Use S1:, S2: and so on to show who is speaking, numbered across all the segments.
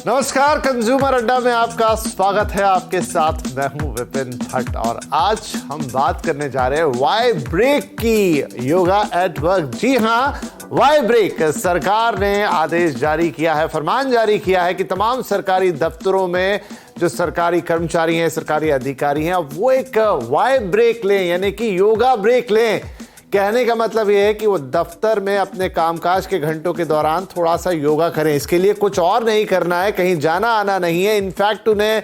S1: नमस्कार, कंज्यूमर अड्डा में आपका स्वागत है। आपके साथ मैं हूं विपिन भट्ट और आज हम बात करने जा रहे हैं वाई ब्रेक की, योगा एट वर्क। जी हां, वाई ब्रेक। सरकार ने आदेश जारी किया है, फरमान जारी किया है कि तमाम सरकारी दफ्तरों में जो सरकारी कर्मचारी हैं, सरकारी अधिकारी हैं, वो एक वाई ब्रेक लें, यानी कि योगा ब्रेक लें। कहने का मतलब यह है कि वो दफ्तर में अपने कामकाज के घंटों के दौरान थोड़ा सा योगा करें। इसके लिए कुछ और नहीं करना है, कहीं जाना आना नहीं है। इनफैक्ट उन्हें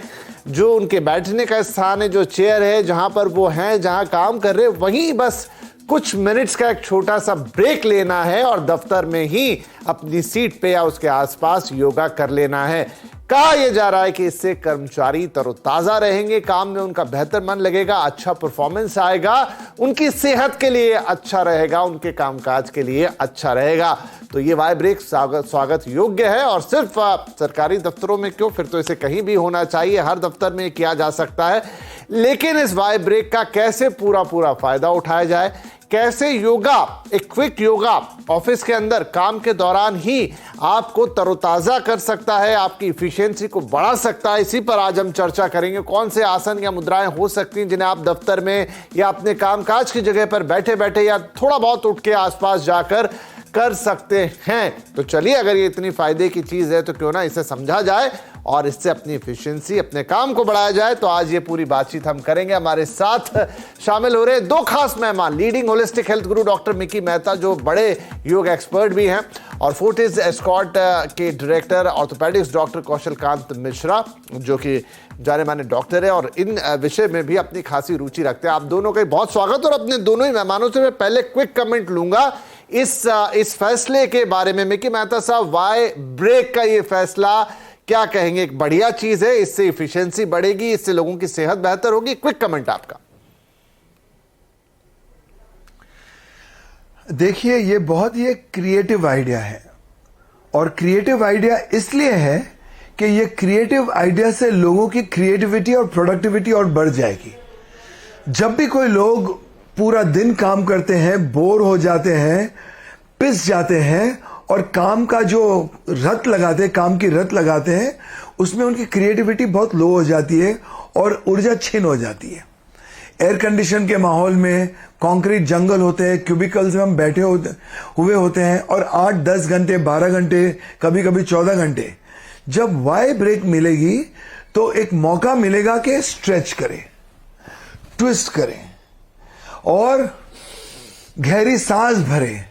S1: जो उनके बैठने का स्थान है, जो चेयर है, जहां पर वो हैं, जहां काम कर रहे हैं, वहीं बस कुछ मिनट्स का एक छोटा सा ब्रेक लेना है और दफ्तर में ही अपनी सीट पे या उसके आसपास योगा कर लेना है। कहा यह जा रहा है कि इससे कर्मचारी तरोताजा रहेंगे, काम में उनका बेहतर मन लगेगा, अच्छा परफॉर्मेंस आएगा, उनकी सेहत के लिए अच्छा रहेगा, उनके कामकाज के लिए अच्छा रहेगा। तो ये वाई ब्रेक स्वागत योग्य है और सिर्फ सरकारी दफ्तरों में क्यों, फिर तो इसे कहीं भी होना चाहिए, हर दफ्तर में किया जा सकता है। लेकिन इस वाई ब्रेक का कैसे पूरा फायदा उठाया जाए, कैसे योगा, एक क्विक योगा ऑफिस के अंदर काम के दौरान ही आपको तरोताजा कर सकता है, आपकी इफिशियंसी को बढ़ा सकता है, इसी पर आज हम चर्चा करेंगे। कौन से आसन या मुद्राएं हो सकती हैं जिन्हें आप दफ्तर में या अपने कामकाज की जगह पर बैठे बैठे या थोड़ा बहुत उठ के आसपास जाकर कर सकते हैं। तो चलिए, अगर ये इतनी फायदे की चीज है तो क्यों ना इसे समझा जाए और इससे अपनी एफिशिएंसी, अपने काम को बढ़ाया जाए। तो आज ये पूरी बातचीत हम करेंगे। हमारे साथ शामिल हो रहे दो खास मेहमान, लीडिंग होलिस्टिक हेल्थ गुरु डॉक्टर मिकी मेहता, जो बड़े योग एक्सपर्ट भी हैं, और फोर्टिस एस्कॉर्ट के डायरेक्टर ऑर्थोपेडिक्स डॉक्टर कौशल कांत मिश्रा, जो कि जाने माने डॉक्टर है और इन विषय में भी अपनी खासी रुचि रखते हैं। आप दोनों का बहुत स्वागत। और अपने दोनों ही मेहमानों से मैं पहले क्विक कमेंट लूंगा इस फैसले के बारे में। मिकी मेहता साहब, वाई ब्रेक का ये फैसला क्या कहेंगे? एक बढ़िया चीज है, इससे इफिशिएंसी बढ़ेगी, इससे लोगों की सेहत बेहतर होगी। क्विक कमेंट आपका।
S2: देखिए, ये बहुत ही एक क्रिएटिव आइडिया है और क्रिएटिव आइडिया इसलिए है कि ये क्रिएटिव आइडिया से लोगों की क्रिएटिविटी और प्रोडक्टिविटी और बढ़ जाएगी। जब भी कोई लोग पूरा दिन काम करते हैं, बोर हो जाते हैं, पिस जाते हैं और काम का जो रत लगाते हैं, काम की रत लगाते हैं, उसमें उनकी क्रिएटिविटी बहुत लो हो जाती है और ऊर्जा छीन हो जाती है। एयर कंडीशन के माहौल में कंक्रीट जंगल होते हैं, क्यूबिकल्स में हम बैठे हुए होते हैं और 8-10 घंटे, 12 घंटे, कभी कभी 14 घंटे। जब वाई ब्रेक मिलेगी तो एक मौका मिलेगा कि स्ट्रेच करें, ट्विस्ट करें और गहरी सांस भरें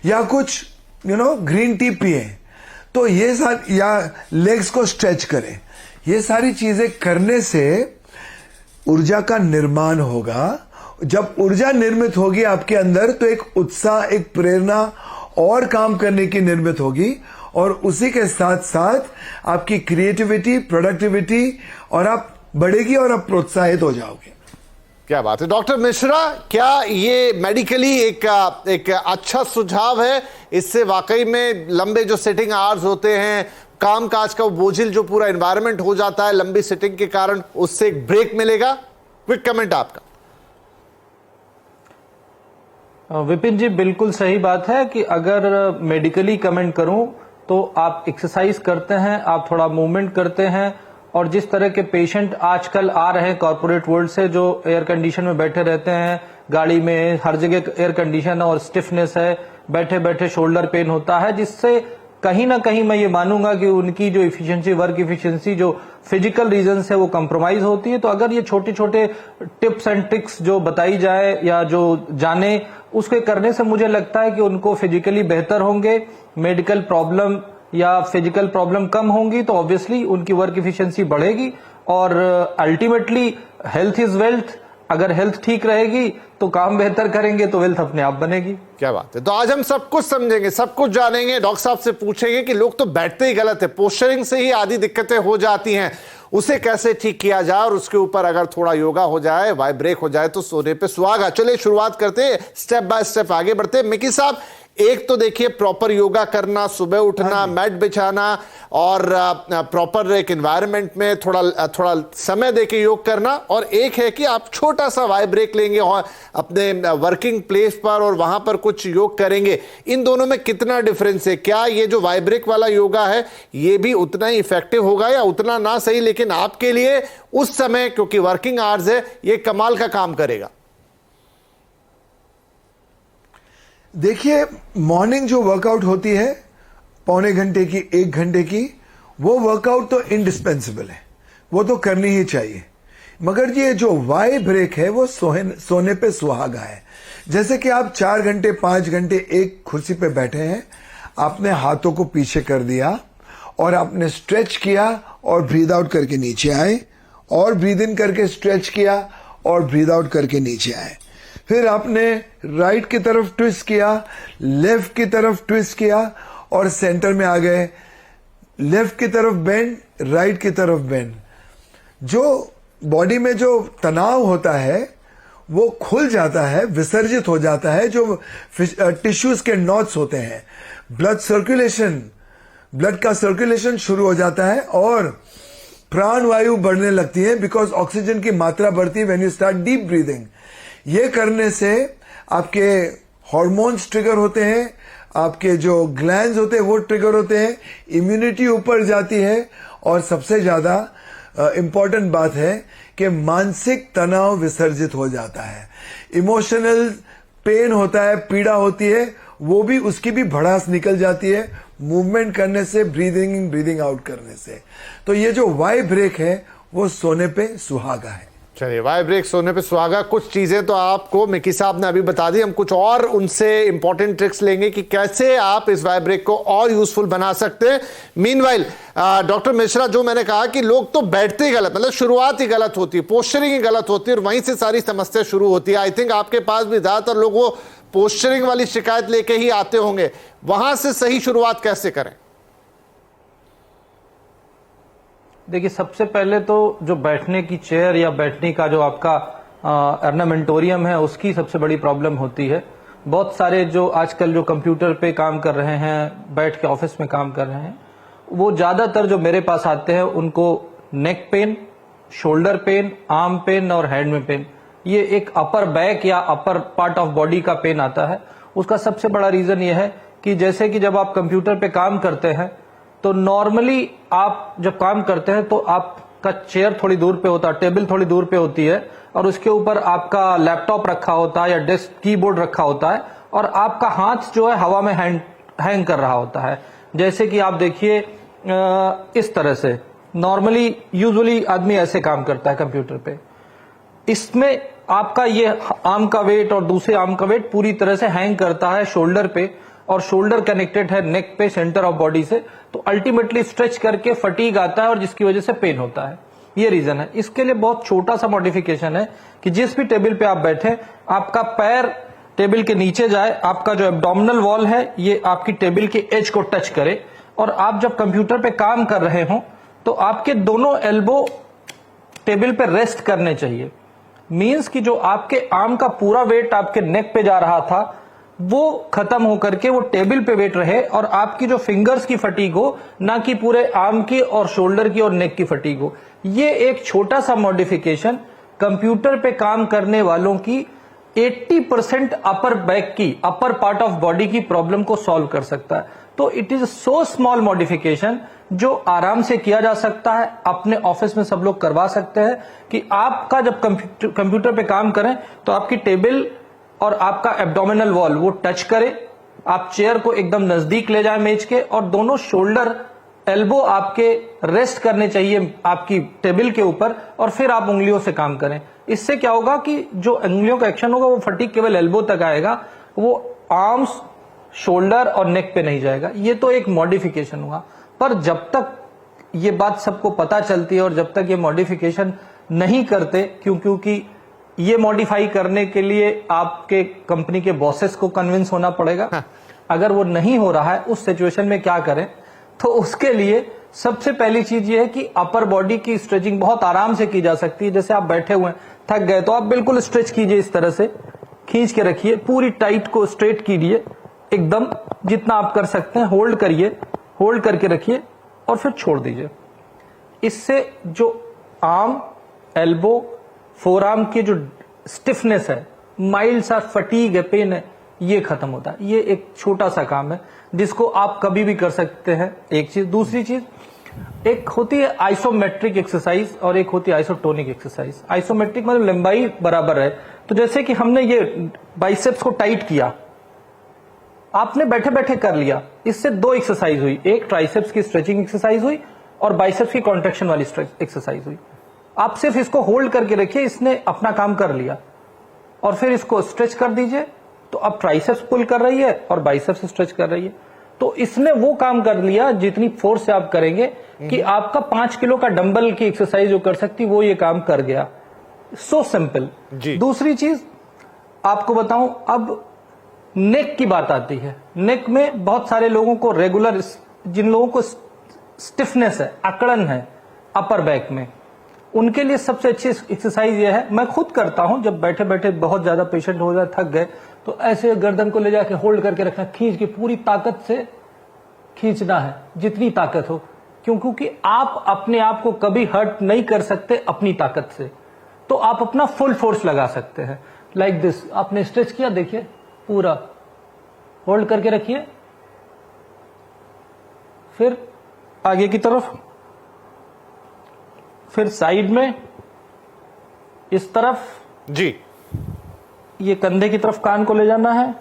S2: या कुछ ग्रीन टी पिए, तो ये सारी, या लेग्स को स्ट्रेच करें। ये सारी चीजें करने से ऊर्जा का निर्माण होगा। जब ऊर्जा निर्मित होगी आपके अंदर तो एक उत्साह, एक प्रेरणा और काम करने की निर्मित होगी और उसी के साथ साथ आपकी क्रिएटिविटी, प्रोडक्टिविटी और आप बढ़ेगी और आप प्रोत्साहित हो जाओगे।
S1: क्या बात है डॉक्टर मिश्रा, क्या ये मेडिकली एक अच्छा सुझाव है? इससे वाकई में लंबे जो सिटिंग आवर्स होते हैं, काम काज का बोझिल जो पूरा एनवायरनमेंट हो जाता है लंबी सिटिंग के कारण, उससे एक ब्रेक मिलेगा? क्विक कमेंट आपका।
S3: विपिन जी, बिल्कुल सही बात है कि अगर मेडिकली कमेंट करूं तो आप एक्सरसाइज करते हैं, आप थोड़ा मूवमेंट करते हैं और जिस तरह के पेशेंट आजकल आ रहे हैं कॉर्पोरेट वर्ल्ड से, जो एयर कंडीशन में बैठे रहते हैं, गाड़ी में हर जगह एयर कंडीशन है और स्टिफनेस है, बैठे बैठे शोल्डर पेन होता है, जिससे कहीं ना कहीं मैं ये मानूंगा कि उनकी जो इफिशिएंसी, वर्क इफिशिएंसी जो फिजिकल रीजन से वो कंप्रोमाइज होती है। तो अगर ये छोटे छोटे टिप्स एंड ट्रिक्स जो बताई जाए या जो जाने, उसके करने से मुझे लगता है कि उनको फिजिकली बेहतर होंगे, मेडिकल प्रॉब्लम या फिजिकल प्रॉब्लम कम होंगी, तो ऑब्वियसली उनकी वर्क इफिशिएंसी बढ़ेगी और अल्टीमेटली हेल्थ इज वेल्थ। अगर हेल्थ ठीक रहेगी तो काम बेहतर करेंगे तो वेल्थ अपने आप बनेगी।
S1: क्या बात है। तो आज हम सब कुछ समझेंगे, सब कुछ जानेंगे। डॉक्टर साहब से पूछेंगे कि लोग तो बैठते ही गलत है, पोस्चरिंग से ही आधी दिक्कतें हो जाती हैं, उसे कैसे ठीक किया जाए और उसके ऊपर अगर थोड़ा योगा हो जाए, वाई ब्रेक हो जाए तो सोने पे सुहागा। चलिए शुरुआत करते हैं, स्टेप बाय स्टेप आगे बढ़ते हैं। मिकी साहब, एक तो देखिए प्रॉपर योगा करना, सुबह उठना, मैट बिछाना और प्रॉपर एक एनवायरनमेंट में थोड़ा समय देके योग करना, और एक है कि आप छोटा सा वाई ब्रेक लेंगे और अपने वर्किंग प्लेस पर और वहां पर कुछ योग करेंगे। इन दोनों में कितना डिफरेंस है? क्या ये जो वाई ब्रेक वाला योगा है ये भी उतना ही इफेक्टिव होगा या उतना ना सही, लेकिन आपके लिए उस समय क्योंकि वर्किंग आवर्स है ये कमाल का काम करेगा?
S2: देखिए, मॉर्निंग जो वर्कआउट होती है पौने घंटे की, 1 घंटे की, वो वर्कआउट तो इंडिस्पेंसिबल है, वो तो करनी ही चाहिए। मगर ये जो वाई ब्रेक है वो सोने पे सुहागा है। जैसे कि आप 4 घंटे 5 घंटे एक कुर्सी पे बैठे हैं, आपने हाथों को पीछे कर दिया और आपने स्ट्रेच किया और ब्रीद आउट करके नीचे आए, और ब्रीद इन करके स्ट्रेच किया और ब्रीद आउट करके नीचे आए। फिर आपने राइट की तरफ ट्विस्ट किया, लेफ्ट की तरफ ट्विस्ट किया और सेंटर में आ गए। लेफ्ट की तरफ बेंड, राइट की तरफ बेंड। जो बॉडी में जो तनाव होता है वो खुल जाता है, विसर्जित हो जाता है। जो टिश्यूज के नॉट्स होते हैं, ब्लड का सर्कुलेशन शुरू हो जाता है और प्राण वायु बढ़ने लगती है, बिकॉज ऑक्सीजन की मात्रा बढ़ती है when you start deep breathing. ये करने से आपके हार्मोन्स ट्रिगर होते हैं, आपके जो ग्लैंड्स होते हैं वो ट्रिगर होते हैं, इम्यूनिटी ऊपर जाती है, और सबसे ज्यादा इंपॉर्टेंट बात है कि मानसिक तनाव विसर्जित हो जाता है। इमोशनल पेन होता है, पीड़ा होती है, वो भी उसकी भी भड़ास निकल जाती है मूवमेंट करने से, ब्रीदिंग इन ब्रीदिंग आउट करने से। तो ये जो वाई ब्रेक है वो सोने पे सुहागा है।
S1: चलिए, वाई ब्रेक सोने पे सुहागा। कुछ चीजें तो आपको मिकी साहब ने अभी बता दी, हम कुछ और उनसे इंपॉर्टेंट ट्रिक्स लेंगे कि कैसे आप इस वाई ब्रेक को और यूजफुल बना सकते हैं। मीनवाइल डॉक्टर मिश्रा, जो मैंने कहा कि लोग तो बैठते ही गलत, मतलब शुरुआत ही गलत होती है, पोस्चरिंग ही गलत होती है और वहीं से सारी समस्या शुरू होती है। आई थिंक आपके पास भी ज्यादातर लोग वो पोस्चरिंग वाली शिकायत लेके ही आते होंगे, वहां से सही शुरुआत कैसे करें?
S3: देखिए, सबसे पहले तो जो बैठने की चेयर या बैठने का जो आपका अर्नामेंटोरियम है उसकी सबसे बड़ी प्रॉब्लम होती है। बहुत सारे जो आजकल जो कंप्यूटर पे काम कर रहे हैं, बैठ के ऑफिस में काम कर रहे हैं, वो ज्यादातर जो मेरे पास आते हैं उनको neck pain, shoulder pain, arm pain और हैंड में पेन, ये एक अपर बैक या अपर पार्ट ऑफ बॉडी का पेन आता है। उसका सबसे बड़ा रीजन ये है कि जैसे कि जब आप कंप्यूटर पे काम करते हैं तो नॉर्मली आप जब काम करते हैं तो आपका चेयर थोड़ी दूर पे होता है, टेबल थोड़ी दूर पे होती है, और उसके ऊपर आपका लैपटॉप रखा होता है या डेस्क कीबोर्ड रखा होता है, और आपका हाथ जो है हवा में हैंग कर रहा होता है। जैसे कि आप देखिए इस तरह से नॉर्मली यूजुअली आदमी ऐसे काम करता है कंप्यूटर पे। इसमें आपका ये आर्म का वेट और दूसरे आर्म का वेट पूरी तरह से हैंग करता है शोल्डर पे, और शोल्डर कनेक्टेड है नेक पे, सेंटर ऑफ बॉडी से। तो अल्टीमेटली स्ट्रेच करके फटीग आता है और जिसकी वजह से पेन होता है। ये रीजन है। इसके लिए बहुत छोटा सा मॉडिफिकेशन है कि जिस भी टेबल पे आप बैठे, आपका पैर टेबल के नीचे जाए, आपका जो एब्डोमिनल वॉल है ये आपकी टेबल के एज को टच करे, और आप जब कंप्यूटर पे काम कर रहे हो तो आपके दोनों एल्बो टेबल पे रेस्ट करने चाहिए। मींस कि जो आपके आर्म का पूरा वेट आपके नेक पे जा रहा था वो खत्म होकर के वो टेबल पे वेट रहे, और आपकी जो फिंगर्स की फटीग हो, ना कि पूरे आर्म की और शोल्डर की और नेक की फटीग हो। ये एक छोटा सा मॉडिफिकेशन कंप्यूटर पे काम करने वालों की 80% अपर बैक की, अपर पार्ट ऑफ बॉडी की प्रॉब्लम को सॉल्व कर सकता है। तो it is so small modification जो आराम से किया जा सकता है, अपने ऑफिस में सब लोग करवा सकते हैं कि आपका जब कंप्यूटर पे काम करें तो आपकी टेबल और आपका एब्डोमिनल वॉल वो टच करे, आप चेयर को एकदम नजदीक ले जाए मेज के, और दोनों शोल्डर एल्बो आपके रेस्ट करने चाहिए आपकी टेबल के ऊपर, और फिर आप उंगलियों से काम करें। इससे क्या होगा कि जो उंगलियों का एक्शन होगा वो फटीग केवल एल्बो तक आएगा, वो आर्म्स, शोल्डर और नेक पे नहीं जाएगा। ये तो एक मॉडिफिकेशन हुआ। पर जब तक ये बात सबको पता चलती है और जब तक ये मॉडिफिकेशन नहीं करते, क्योंकि ये मॉडिफाई करने के लिए आपके कंपनी के बॉसेस को कन्विंस होना पड़ेगा। अगर वो नहीं हो रहा है, उस सिचुएशन में क्या करें? तो उसके लिए सबसे पहली चीज ये है कि अपर बॉडी की स्ट्रेचिंग बहुत आराम से की जा सकती है। जैसे आप बैठे हुए हैं, थक गए, तो आप बिल्कुल स्ट्रेच कीजिए, इस तरह से खींच के रखिए, पूरी टाइट को स्ट्रेट कीजिए, एकदम जितना आप कर सकते हैं होल्ड करिए, होल्ड करके रखिए और फिर छोड़ दीजिए। इससे जो आर्म, एल्बो, फोर आर्म की जो स्टिफनेस है, माइल्ड सा फटीग है, पेन है, ये खत्म होता है। ये एक छोटा सा काम है जिसको आप कभी भी कर सकते हैं। एक चीज। दूसरी चीज, एक होती है आइसोमेट्रिक एक्सरसाइज और एक होती है आइसोटोनिक एक्सरसाइज। आइसोमेट्रिक मतलब लंबाई बराबर है। तो जैसे कि हमने ये बाइसेप्स को टाइट किया, आपने बैठे बैठे कर लिया, इससे दो एक्सरसाइज हुई, एक ट्राइसेप्स की स्ट्रेचिंग एक्सरसाइज हुई और बाइसेप्स की कॉन्ट्रेक्शन वाली एक्सरसाइज हुई। आप सिर्फ इसको होल्ड करके रखिए, इसने अपना काम कर लिया और फिर इसको स्ट्रेच कर दीजिए, तो अब ट्राइसेप्स पुल कर रही है और बाइसेप्स स्ट्रेच कर रही है। तो इसने वो काम कर लिया जितनी फोर्स से आप करेंगे कि आपका 5 किलो का डंबल की एक्सरसाइज जो कर सकती वो ये काम कर गया। So simple. दूसरी चीज आपको बताऊं, अब नेक की बात आती है। नेक में बहुत सारे लोगों को रेगुलर, जिन लोगों को स्टिफनेस है, अकड़न है अपर बैक में, उनके लिए सबसे अच्छी एक्सरसाइज ये है। मैं खुद करता हूं, जब बैठे बैठे बहुत ज्यादा पेशेंट हो जाए, थक गए, तो ऐसे गर्दन को ले जाके होल्ड करके रखना, खींच के पूरी ताकत से खींचना है, जितनी ताकत हो, क्योंकि आप अपने आप को कभी हर्ट नहीं कर सकते अपनी ताकत से। तो आप अपना फुल फोर्स लगा सकते हैं। लाइक दिस, आपने स्ट्रेच किया, देखिए पूरा होल्ड करके रखिए, फिर आगे की तरफ, फिर साइड में, इस तरफ
S1: जी,
S3: ये कंधे की तरफ कान को ले जाना है।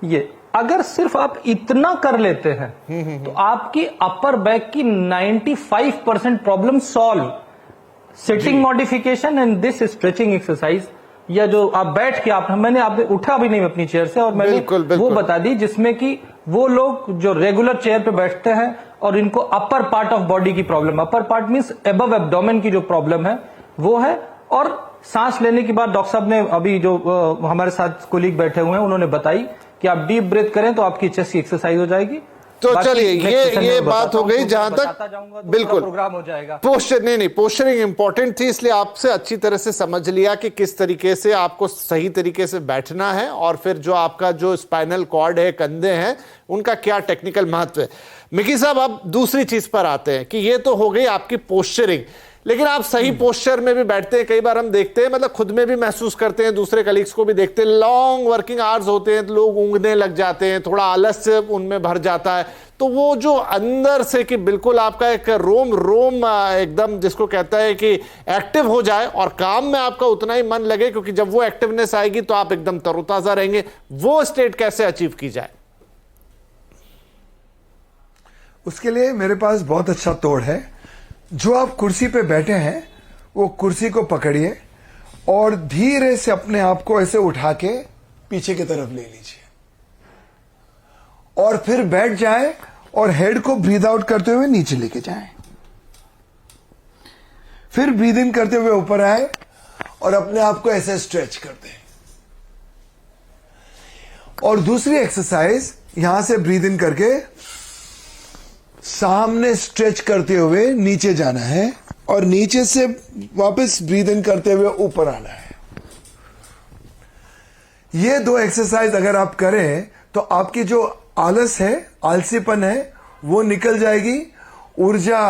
S3: ये अगर सिर्फ आप इतना कर लेते हैं तो आपकी अपर बैक की 95% problem solve. Sitting modification and this stretching exercise, या जो आप बैठ के मैंने आपने उठा भी नहीं अपनी चेयर से, और मैंने
S1: बिल्कुल।
S3: वो बता दी जिसमें कि वो लोग जो रेगुलर चेयर पे बैठते हैं और इनको अपर पार्ट ऑफ बॉडी की problem, upper part means above abdomen की जो प्रॉब्लम है वो है। और सांस लेने के बाद डॉक्टर साहब ने अभी जो हमारे साथ कोलीग बैठे हुए हैं उन्होंने बताई कि आप डीप ब्रेथ करें तो आपकी चेस्ट की एक्सरसाइज हो जाएगी।
S1: तो चलिए ये बात हो गई जहां तक बिल्कुल
S3: प्रोग्राम हो जाएगा।
S1: पोस्चर नहीं, पोस्चरिंग इंपॉर्टेंट थी, इसलिए आपसे अच्छी तरह से समझ लिया कि किस तरीके से आपको सही तरीके से बैठना है और फिर जो आपका जो स्पाइनल कॉर्ड है, कंधे हैं, उनका क्या टेक्निकल महत्व है। मिकी साहब, अब दूसरी चीज पर आते हैं कि ये तो हो गई आपकी पोस्चरिंग, लेकिन आप सही पोस्चर में भी बैठते हैं। कई बार हम देखते हैं, मतलब खुद में भी महसूस करते हैं, दूसरे कलीग्स को भी देखते हैं, लॉन्ग वर्किंग आवर्स होते हैं, लोग ऊँघने लग जाते हैं, थोड़ा आलस से उनमें भर जाता है। तो वो जो अंदर से कि बिल्कुल आपका एक रोम रोम एकदम जिसको कहता है कि एक्टिव हो जाए और काम में आपका उतना ही मन लगे, क्योंकि जब वो एक्टिवनेस आएगी तो आप एकदम तरोताजा रहेंगे, वो स्टेट कैसे अचीव की जाए?
S2: उसके लिए मेरे पास बहुत अच्छा तोड़ है। जो आप कुर्सी पे बैठे हैं वो कुर्सी को पकड़िए और धीरे से अपने आप को ऐसे उठा के पीछे की तरफ ले लीजिए और फिर बैठ जाएं और हेड को ब्रीद आउट करते हुए नीचे लेके जाएं। फिर ब्रीद इन करते हुए ऊपर आए और अपने आप को ऐसे स्ट्रेच कर दें। और दूसरी एक्सरसाइज, यहां से ब्रीद इन करके सामने स्ट्रेच करते हुए नीचे जाना है और नीचे से वापस ब्रीद इन करते हुए ऊपर आना है। ये दो एक्सरसाइज अगर आप करें तो आपकी जो आलस है, आलसीपन है, वो निकल जाएगी, ऊर्जा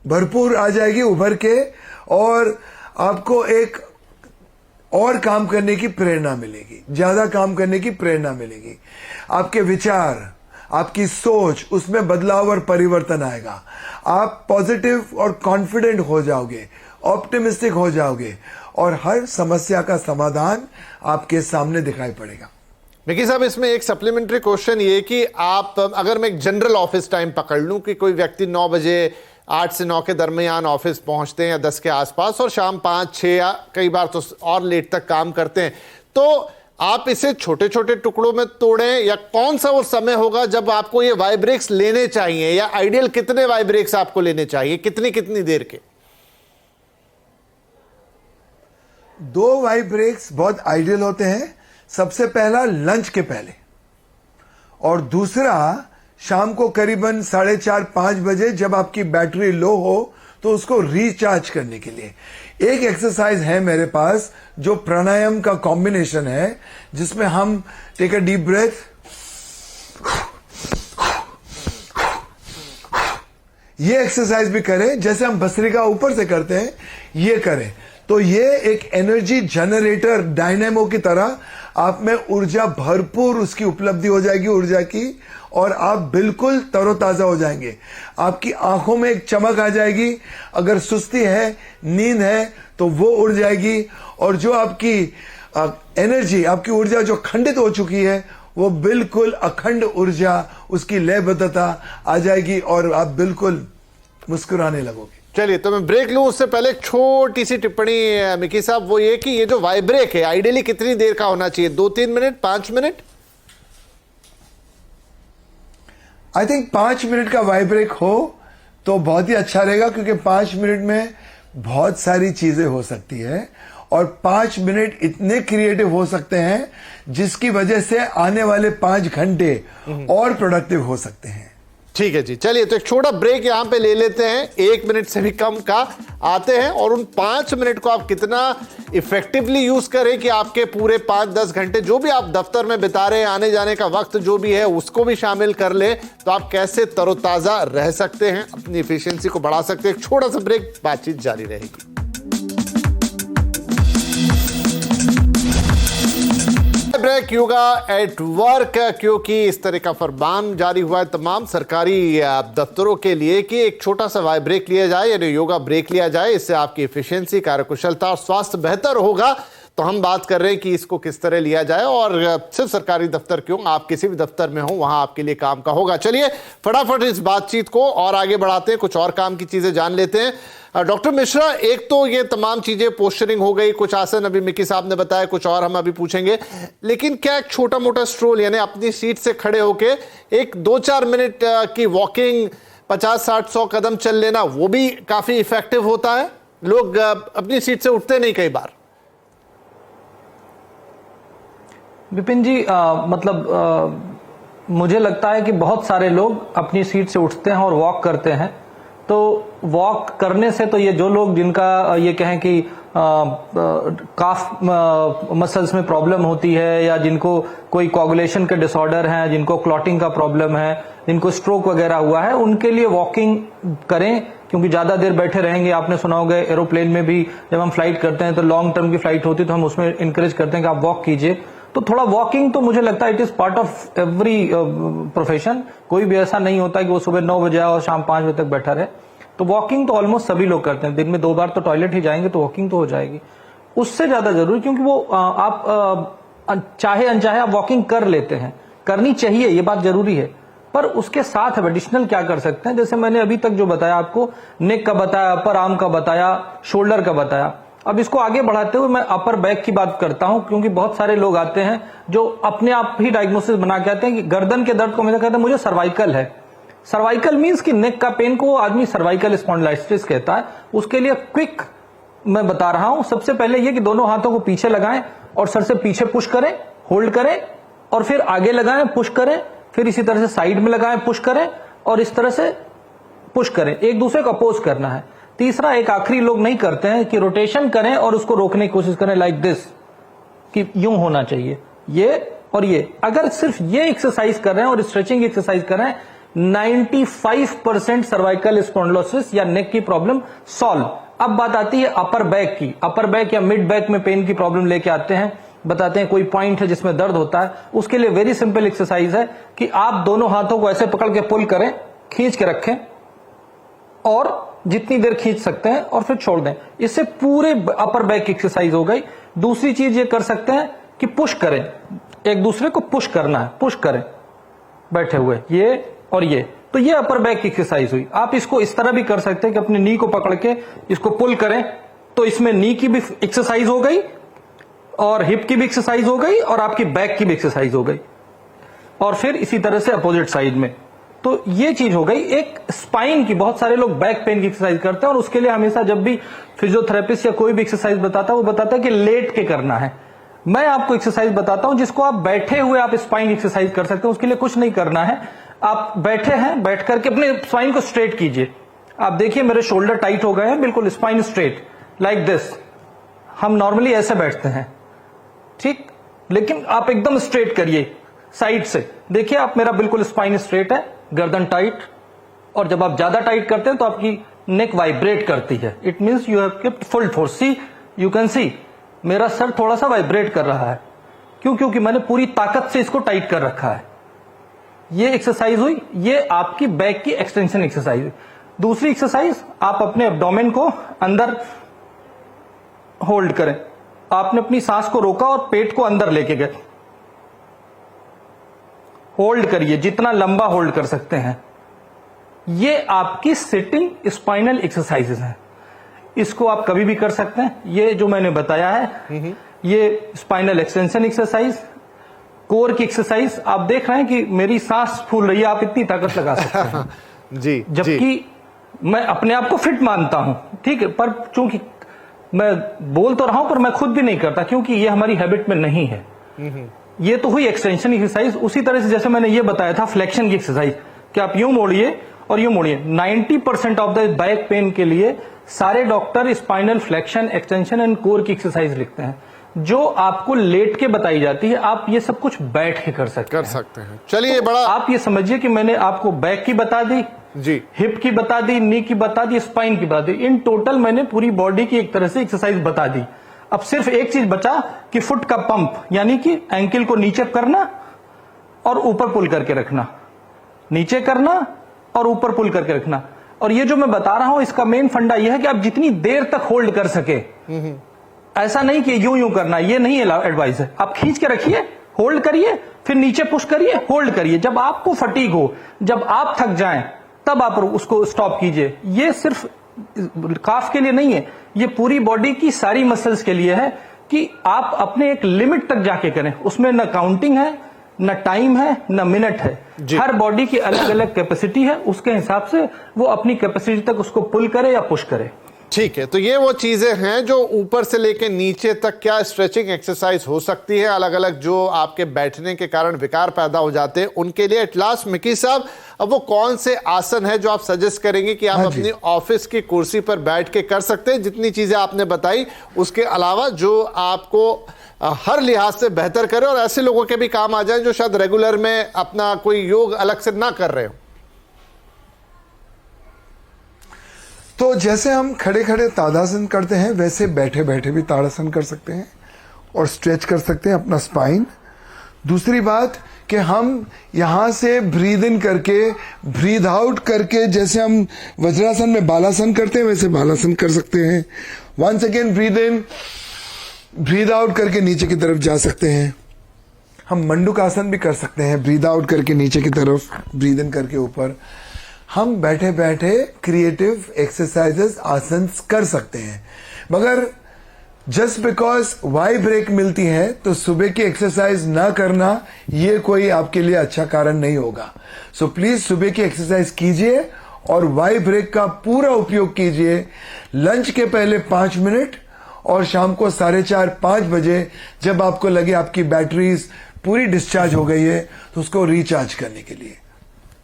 S2: भरपूर आ जाएगी उभर के, और आपको एक और काम करने की प्रेरणा मिलेगी, ज्यादा काम करने की प्रेरणा मिलेगी। आपके विचार, आपकी सोच, उसमें बदलाव और परिवर्तन आएगा। आप पॉजिटिव और कॉन्फिडेंट हो जाओगे, ऑप्टिमिस्टिक हो जाओगे और हर समस्या का समाधान आपके सामने दिखाई पड़ेगा।
S1: मिकी साहब, इसमें एक सप्लीमेंट्री क्वेश्चन ये कि आप, अगर मैं एक जनरल ऑफिस टाइम पकड़ लूं कि कोई व्यक्ति 9 बजे 8 से 9 के दरमियान ऑफिस पहुंचते हैं या 10 के आसपास और शाम 5, 6 या कई बार तो और लेट तक काम करते हैं, तो आप इसे छोटे छोटे टुकड़ों में तोड़ें, या कौन सा वो समय होगा जब आपको ये वाइब्रेक्स लेने चाहिए, या आइडियल कितने वाइब्रेक्स आपको लेने चाहिए, कितनी कितनी देर के?
S2: 2 वाइब्रेक्स बहुत आइडियल होते हैं। सबसे पहला लंच के पहले और दूसरा शाम को करीबन 4:30-5 बजे जब आपकी बैटरी लो हो तो उसको रिचार्ज करने के लिए। एक एक्सरसाइज है मेरे पास जो प्राणायाम का कॉम्बिनेशन है, जिसमें हम टेक अ डीप ब्रेथ ये एक्सरसाइज भी करें, जैसे हम भस्त्रिका ऊपर से करते हैं ये करें, तो ये एक एनर्जी जनरेटर डायनेमो की तरह आप में ऊर्जा भरपूर उसकी उपलब्धि हो जाएगी ऊर्जा की, और आप बिल्कुल तरोताजा हो जाएंगे। आपकी आंखों में एक चमक आ जाएगी, अगर सुस्ती है, नींद है तो वो उड़ जाएगी, और जो आपकी एनर्जी, आपकी ऊर्जा जो खंडित हो चुकी है वो बिल्कुल अखंड ऊर्जा, उसकी लयबद्धता आ जाएगी और आप बिल्कुल मुस्कुराने लगोगे।
S1: चलिए, तो मैं ब्रेक लूं उससे पहले एक छोटी सी टिप्पणी मिकी साहब, वो ये कि ये जो वाई ब्रेक है आइडियली कितनी देर का होना चाहिए? 2-3 minute, 5 minute?
S2: I think 5 minute का वाई ब्रेक हो तो बहुत ही अच्छा रहेगा, क्योंकि 5 मिनट में बहुत सारी चीजें हो सकती है और 5 मिनट इतने क्रिएटिव हो सकते हैं जिसकी वजह से आने वाले 5 घंटे और प्रोडक्टिव हो सकते हैं।
S1: ठीक है जी, चलिए तो एक छोटा ब्रेक यहां पे ले लेते हैं, 1 मिनट से भी कम का आते हैं, और उन 5 मिनट को आप कितना इफेक्टिवली यूज करें कि आपके पूरे 5-10 घंटे जो भी आप दफ्तर में बिता रहे हैं, आने जाने का वक्त जो भी है उसको भी शामिल कर ले, तो आप कैसे तरोताजा रह सकते हैं, अपनी इफिशियंसी को बढ़ा सकते हैं। एक छोटा सा ब्रेक, बातचीत जारी रहेगी। ब्रेक योगा एट वर्क, क्योंकि इस तरह का फरमान जारी हुआ है तमाम सरकारी दफ्तरों के लिए कि एक छोटा सा वाई ब्रेक लिया जाए, यानी योगा ब्रेक लिया जाए, इससे आपकी एफिशिएंसी, कार्यकुशलता और स्वास्थ्य बेहतर होगा। तो हम बात कर रहे हैं कि इसको किस तरह लिया जाए, और सिर्फ सरकारी दफ्तर क्यों, आप किसी भी दफ्तर में हो वहां आपके लिए काम का होगा। चलिए फटाफट इस बातचीत को और आगे बढ़ाते हैं, कुछ और काम की चीजें जान लेते हैं। डॉक्टर मिश्रा, एक तो ये तमाम चीजें, पोस्चरिंग हो गई, कुछ आसन अभी मिकी साहब ने बताया, कुछ और हम अभी पूछेंगे, लेकिन क्या एक छोटा मोटा स्ट्रोल, यानी अपनी सीट से खड़े होके एक 2-4 मिनट की वॉकिंग, 50-60-100 कदम चल लेना, वो भी काफी इफेक्टिव होता है? लोग अपनी सीट से उठते नहीं कई बार।
S3: विपिन जी, मुझे लगता है कि बहुत सारे लोग अपनी सीट से उठते हैं और वॉक करते हैं। तो वॉक करने से तो ये जो लोग जिनका ये कहें कि काफ मसल्स में प्रॉब्लम होती है, या जिनको कोई कोगुलेशन के डिसऑर्डर है, जिनको क्लॉटिंग का प्रॉब्लम है, जिनको स्ट्रोक वगैरह हुआ है, उनके लिए वॉकिंग करें, क्योंकि ज्यादा देर बैठे रहेंगे। आपने सुना होगा एरोप्लेन में भी जब हम फ्लाइट करते हैं तो लॉन्ग टर्म की फ्लाइट होती है तो हम उसमें इंकरेज करते हैं कि आप वॉक कीजिए। तो थोड़ा वॉकिंग तो मुझे लगता है it is part of every profession. कोई भी ऐसा नहीं होता कि वो सुबह 9 बजे और शाम 5 बजे तक बैठा रहे। तो वॉकिंग तो ऑलमोस्ट सभी लोग करते हैं, दिन में 2 बार तो टॉयलेट ही जाएंगे तो वॉकिंग तो हो जाएगी। उससे ज्यादा जरूरी, क्योंकि वो आप चाहे अनचाहे आप वॉकिंग कर लेते हैं, करनी चाहिए, ये बात जरूरी है। पर उसके साथ एडिशनल क्या कर सकते हैं, जैसे मैंने अभी तक जो बताया आपको, नेक का बताया, अपर आर्म का बताया, शोल्डर का बताया। अब इसको आगे बढ़ाते हुए मैं अपर बैक की बात करता हूं, क्योंकि बहुत सारे लोग आते हैं जो अपने आप ही डायग्नोसिस बना के आते हैं कि गर्दन के दर्द को हमेशा कहते हैं मुझे सर्वाइकल है। सर्वाइकल मींस कि नेक का पेन को आदमी सर्वाइकल स्पॉन्डिलाइटिस कहता है। उसके लिए क्विक मैं बता रहा हूं। सबसे पहले ये कि दोनों हाथों को पीछे लगाएं और सर से पीछे पुश करें, होल्ड करें, और फिर आगे लगाएं, पुश करें, फिर इसी तरह से साइड में लगाएं, पुश करें, और इस तरह से पुश करें। एक दूसरे को अपोज करना है। तीसरा, एक आखिरी लोग नहीं करते हैं कि रोटेशन करें और उसको रोकने की कोशिश करें, लाइक दिस, कि यूं होना चाहिए, ये और ये। अगर सिर्फ ये एक्सरसाइज कर रहे हैं और स्ट्रेचिंग एक्सरसाइज कर रहे हैं, 95% सर्वाइकल स्पॉन्डिलोसिस या नेक की प्रॉब्लम सॉल्व। अब बात आती है अपर बैक की। अपर बैक या मिड बैक में पेन की प्रॉब्लम लेके आते हैं, बताते हैं कोई पॉइंट है जिसमें दर्द होता है। उसके लिए वेरी सिंपल एक्सरसाइज है कि आप दोनों हाथों को ऐसे पकड़ के पुल करें, खींच के रखें, और जितनी देर खींच सकते हैं और फिर छोड़ दें। इससे पूरे अपर बैक की एक्सरसाइज हो गई। दूसरी चीज ये कर सकते हैं कि पुश करें, एक दूसरे को पुश करना है, पुश करें बैठे हुए, ये और ये। तो ये अपर बैक की एक्सरसाइज हुई। आप इसको इस तरह भी कर सकते हैं कि अपने नी को पकड़ के इसको पुल करें, तो इसमें नी की भी एक्सरसाइज हो गई और हिप की भी एक्सरसाइज हो गई और आपकी बैक की भी एक्सरसाइज हो गई, और फिर इसी तरह से अपोजिट साइड में। तो ये चीज हो गई। एक स्पाइन की, बहुत सारे लोग बैक पेन की एक्सरसाइज करते हैं, और उसके लिए हमेशा जब भी फिजियोथेरेपिस्ट या कोई भी एक्सरसाइज बताता है वो बताता है कि लेट के करना है। मैं आपको एक्सरसाइज बताता हूं जिसको आप बैठे हुए आप स्पाइन एक्सरसाइज कर सकते हैं। उसके लिए कुछ नहीं करना है, आप बैठे हैं, बैठ करके अपने स्पाइन को स्ट्रेट कीजिए। आप देखिए मेरे शोल्डर टाइट हो गए हैं, बिल्कुल स्पाइन स्ट्रेट, लाइक दिस। हम नॉर्मली ऐसे बैठते हैं, ठीक, लेकिन आप एकदम स्ट्रेट करिए साइड से। देखिए आप, मेरा बिल्कुल स्पाइन स्ट्रेट है, गर्दन टाइट, और जब आप ज्यादा टाइट करते हैं तो आपकी नेक वाइब्रेट करती है। It means you have kept full force. See, you can see मेरा सर थोड़ा सा वाइब्रेट कर रहा है। क्यों? क्योंकि मैंने पूरी ताकत से इसको टाइट कर रखा है। ये एक्सरसाइज हुई, ये आपकी बैक की एक्सटेंशन एक्सरसाइज। दूसरी एक्सरसाइज, आप अपने एब्डोमेन को अंदर होल्ड करें। आपने अपनी सांस को रोका और पेट को अंदर लेके गए। होल्ड करिए, जितना लंबा होल्ड कर सकते हैं। ये आपकी सिटिंग स्पाइनल एक्सरसाइजेस हैं। इसको आप कभी भी कर सकते हैं। ये जो मैंने बताया है, ये स्पाइनल एक्सटेंशन एक्सरसाइज, कोर की एक्सरसाइज। आप देख रहे हैं कि मेरी सांस फूल रही है, आप इतनी ताकत लगा सकते हैं।
S1: जी,
S3: जबकि मैं अपने आप को फिट मानता हूं, ठीक है, पर चूंकि मैं बोल तो रहा हूं पर मैं खुद भी नहीं करता, क्योंकि ये हमारी हैबिट में नहीं है। ये तो हुई एक्सटेंशन एक्सरसाइज। उसी तरह से जैसे मैंने ये बताया था फ्लेक्शन की एक्सरसाइज, कि आप यूं मोड़िए और यूं मोड़िए। 90% ऑफ द बैक पेन के लिए सारे doctor spinal flexion, extension and core की एक्सरसाइज लिखते हैं, जो आपको लेट के बताई जाती है। आप ये सब कुछ बैठ के कर सकते हैं।
S1: चलिए, बड़ा
S3: आप ये समझिए कि मैंने आपको बैक की बता दी
S1: जी,
S3: हिप की बता दी, नी की बता दी, स्पाइन की बता दी। इन टोटल मैंने पूरी बॉडी की एक तरह से एक्सरसाइज बता दी। अब सिर्फ एक चीज बचा कि फुट का पंप, यानी कि एंकल को नीचे करना और ऊपर पुल करके रखना, नीचे करना और ऊपर पुल करके रखना। और ये जो मैं बता रहा हूं, इसका मेन फंडा यह है कि आप जितनी देर तक होल्ड कर सके। ऐसा नहीं कि यूं यूं करना, ये नहीं एडवाइस है। आप खींच के रखिए, होल्ड करिए, फिर नीचे पुश करिए, होल्ड करिए। जब आपको फटीग हो, जब आप थक जाएं, तब आप उसको स्टॉप कीजिए। ये सिर्फ काफ के लिए नहीं है, ये पूरी बॉडी की सारी मसल्स के लिए है कि आप अपने एक लिमिट तक जाके करें। उसमें न काउंटिंग है, न टाइम है, न मिनट है। हर बॉडी की अलग अलग कैपेसिटी है, उसके हिसाब से वो अपनी कैपेसिटी तक उसको पुल करे या पुश करे।
S1: ठीक है, तो ये वो चीजें हैं जो ऊपर से लेके नीचे तक क्या स्ट्रेचिंग एक्सरसाइज हो सकती है, अलग अलग जो आपके बैठने के कारण विकार पैदा हो जाते हैं उनके लिए। एट लास्ट मिकी साहब, अब वो कौन से आसन है जो आप सजेस्ट करेंगे कि आप अपनी ऑफिस की कुर्सी पर बैठ के कर सकते हैं? जितनी चीजें आपने बताई उसके अलावा जो आपको हर लिहाज से बेहतर करे और ऐसे लोगों के भी काम आ जाए जो शायद रेगुलर में अपना कोई योग अलग से ना कर रहे हो।
S2: तो जैसे हम खड़े खड़े ताड़ासन करते हैं, वैसे बैठे बैठे भी ताड़ासन कर सकते हैं और स्ट्रेच कर सकते हैं अपना स्पाइन। दूसरी बात कि हम यहां से ब्रीद इन करके ब्रीद आउट करके, जैसे हम वज्रासन में बालासन करते हैं वैसे बालासन कर सकते हैं। Once again breathe in, breathe out करके नीचे की तरफ जा सकते हैं। हम मंडूकासन भी कर सकते हैं, ब्रीद आउट करके नीचे की तरफ, ब्रीद इन करके ऊपर। हम बैठे बैठे क्रिएटिव एक्सरसाइजेस, आसन कर सकते हैं। मगर जस्ट बिकॉज वाई ब्रेक मिलती है तो सुबह की एक्सरसाइज ना करना ये कोई आपके लिए अच्छा कारण नहीं होगा। सो प्लीज सुबह की एक्सरसाइज कीजिए और वाई ब्रेक का पूरा उपयोग कीजिए। लंच के पहले 5 मिनट और शाम को 4:30-5 बजे जब आपको लगे आपकी बैटरीज पूरी डिस्चार्ज हो गई है तो उसको रिचार्ज करने के लिए।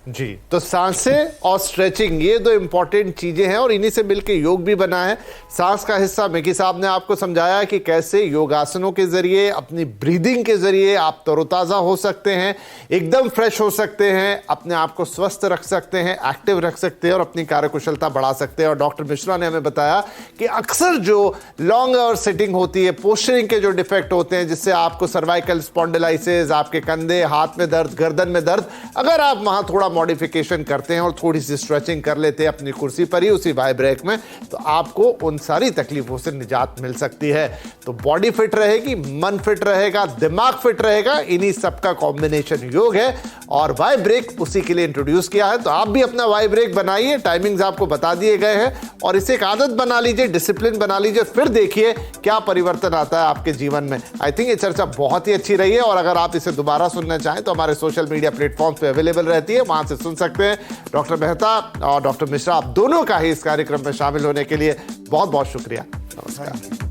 S1: जी, तो सांसें और स्ट्रेचिंग ये दो इंपॉर्टेंट चीजें हैं और इन्हीं से मिलकर योग भी बना है। सांस का हिस्सा मिकी साहब ने आपको समझाया कि कैसे योगासनों के जरिए, अपनी ब्रीदिंग के जरिए आप तरोताजा हो सकते हैं, एकदम फ्रेश हो सकते हैं, अपने आप को स्वस्थ रख सकते हैं, एक्टिव रख सकते हैं और अपनी कार्यकुशलता बढ़ा सकते हैं। और डॉक्टर मिश्रा ने हमें बताया कि अक्सर जो लॉन्ग और सिटिंग होती है, पोस्चरिंग के जो डिफेक्ट होते हैं, जिससे आपको सर्वाइकल स्पॉन्डिलाइसिस, आपके कंधे, हाथ में दर्द, गर्दन में दर्द, अगर आप वहां थोड़ा मॉडिफिकेशन करते हैं और थोड़ी सी स्ट्रेचिंग कर लेते हैं अपनी कुर्सी पर ही उसी वाई ब्रेक में, तो आपको उन सारी तकलीफों से निजात मिल सकती है। तो बॉडी फिट रहेगी, मन फिट रहेगा, दिमाग फिट रहेगा, इन्हीं सबका कॉम्बिनेशन योग है और वाई ब्रेक उसी के लिए इंट्रोड्यूस किया है। तो आप भी अपना वाई ब्रेक बनाइए, टाइमिंग्स आपको बता दिए गए हैं और इसे एक आदत बना लीजिए, डिसिप्लिन बना लीजिए, फिर देखिए क्या परिवर्तन आता है आपके जीवन में। आई थिंक ये चर्चा बहुत ही अच्छी रही है और अगर आप इसे दोबारा सुनना चाहें तो हमारे सोशल मीडिया प्लेटफॉर्म पे अवेलेबल रहती है, वहां से सुन सकते हैं। डॉक्टर मेहता और डॉक्टर मिश्रा, आप दोनों का ही इस कार्यक्रम में शामिल होने के लिए बहुत बहुत शुक्रिया। नमस्कार।